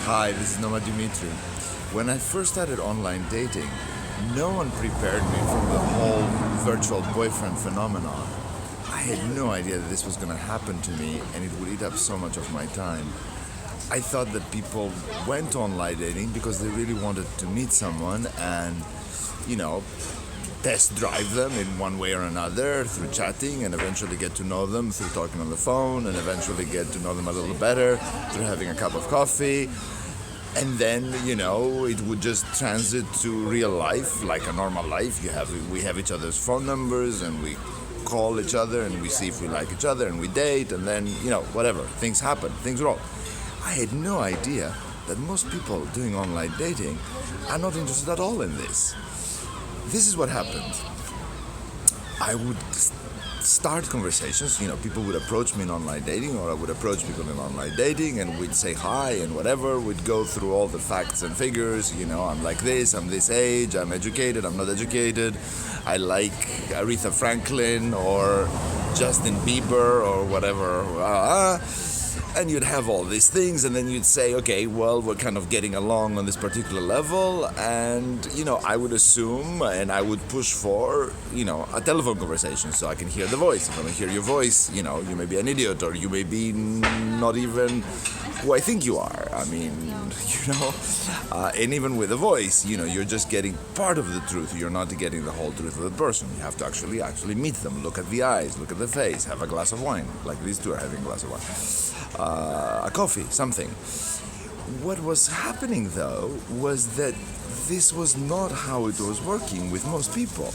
Hi, this is Noma Dimitri. When I first started online dating, no one prepared me for the whole virtual boyfriend phenomenon. I had no idea that this was going to happen to me and it would eat up so much of my time. I thought that people went online dating because they really wanted to meet someone and, you know, test drive them in one way or another through chatting and eventually get to know them through talking on the phone and eventually get to know them a little better through having a cup of coffee. And then, it would just transit to real life, like a normal life. We have each other's phone numbers and we call each other and we see if we like each other and we date and then, whatever. Things happen, things roll. I had no idea that most people doing online dating are not interested at all in this. This is what happened. I would start conversations, people would approach me in online dating or I would approach people in online dating and we'd say hi and whatever. We'd go through all the facts and figures, I'm like this, I'm this age, I'm educated, I'm not educated, I like Aretha Franklin or Justin Bieber or whatever. And you'd have all these things and then you'd say, okay, well, we're kind of getting along on this particular level and, I would assume and I would push for, a telephone conversation so I can hear the voice. If I hear your voice, you may be an idiot or you may be not even who I think you are. I mean, and even with a voice, you're just getting part of the truth. You're not getting the whole truth of the person. You have to actually meet them, look at the eyes, look at the face, have a glass of wine, like these two are having a glass of wine. A coffee, something. What was happening though was that this was not how it was working with most people.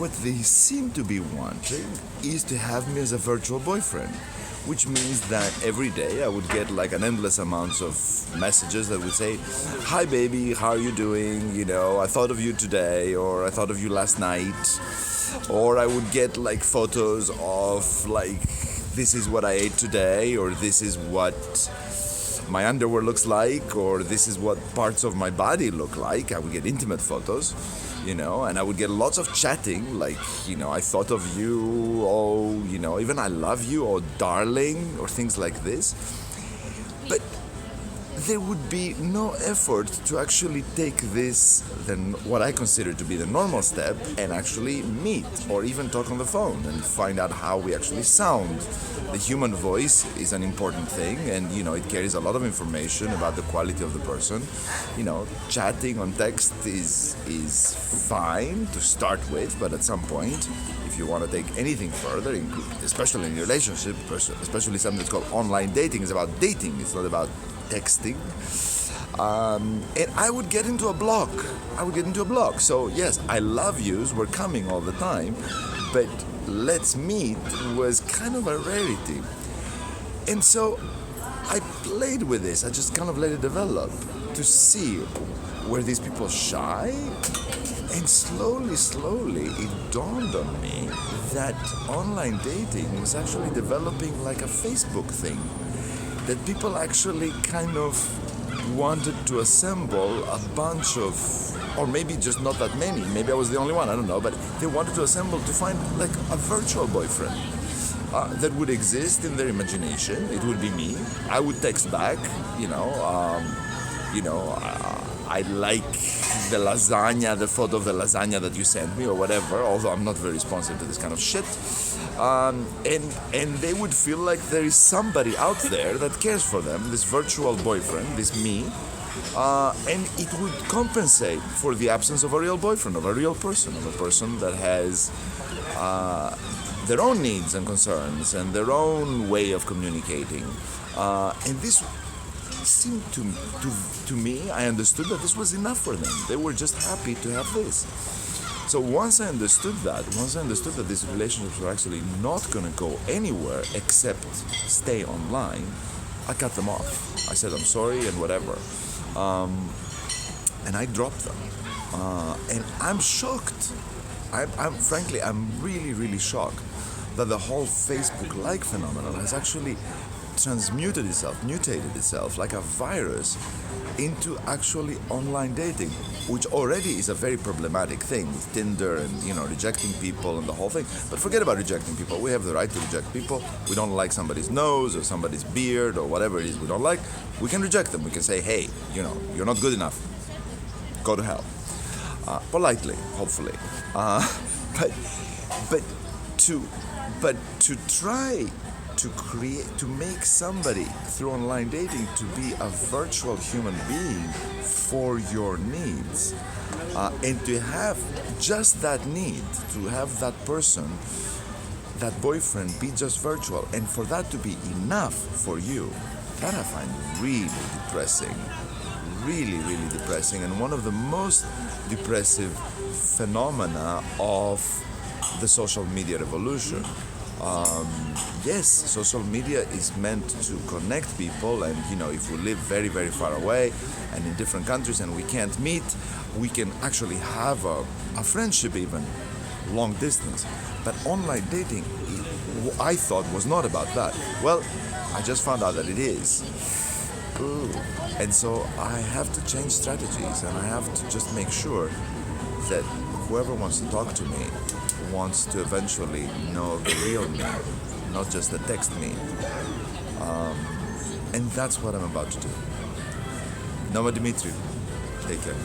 What they seem to be wanting is to have me as a virtual boyfriend, which means that every day I would get like an endless amounts of messages that would say, hi baby, how are you doing? I thought of you today, or I thought of you last night. Or I would get like photos of like, this is what I ate today, or this is what my underwear looks like, or this is what parts of my body look like. I would get intimate photos, and I would get lots of chatting, like, I thought of you, even I love you, or darling, or things like this. But there would be no effort to actually take this, then what I consider to be the normal step, and actually meet or even talk on the phone and find out how we actually sound. The human voice is an important thing, and it carries a lot of information about the quality of the person. Chatting on text is fine to start with, but at some point, if you want to take anything further, especially in a relationship, especially something that's called online dating, it's about dating. It's not about texting. And I would get into a block. So yes, I love yous were coming all the time, but let's meet was kind of a rarity. And so I played with this. I just kind of let it develop to see, were these people shy? And slowly, it dawned on me that online dating was actually developing like a Facebook thing. That people actually kind of wanted to assemble a bunch of, or maybe just not that many, maybe I was the only one, I don't know, but they wanted to assemble to find like a virtual boyfriend that would exist in their imagination. It would be me. I would text back, I like the lasagna, the photo of the lasagna that you sent me or whatever, although I'm not very responsive to this kind of shit. And they would feel like there is somebody out there that cares for them, this virtual boyfriend, this me, and it would compensate for the absence of a real boyfriend, of a real person, of a person that has their own needs and concerns and their own way of communicating. And this seemed to me, I understood that this was enough for them. They were just happy to have this. So once I understood that these relationships were actually not going to go anywhere except stay online, I cut them off. I said, I'm sorry and whatever. And I dropped them. And I'm shocked. I'm really, really shocked that the whole Facebook like phenomenon has actually transmuted itself, mutated itself like a virus into actually online dating, which already is a very problematic thing with Tinder and rejecting people and the whole thing. But forget about rejecting people. We have the right to reject people. We don't like somebody's nose or somebody's beard or whatever it is we don't like. We can reject them. We can say, hey, you're not good enough. Go to hell. Politely, hopefully. But to try to make somebody through online dating to be a virtual human being for your needs, and to have just that need, to have that person, that boyfriend be just virtual, and for that to be enough for you, that I find really depressing. Really, really depressing, and one of the most depressive phenomena of the social media revolution. Yes, social media is meant to connect people, and if we live very, very far away and in different countries and we can't meet, we can actually have a friendship even long distance. But online dating, I thought, was not about that. Well, I just found out that it is. Ooh. And so I have to change strategies, and I have to just make sure that whoever wants to talk to me wants to eventually know the real me, not just the text me. And that's what I'm about to do. Noma Dimitriou. Take care.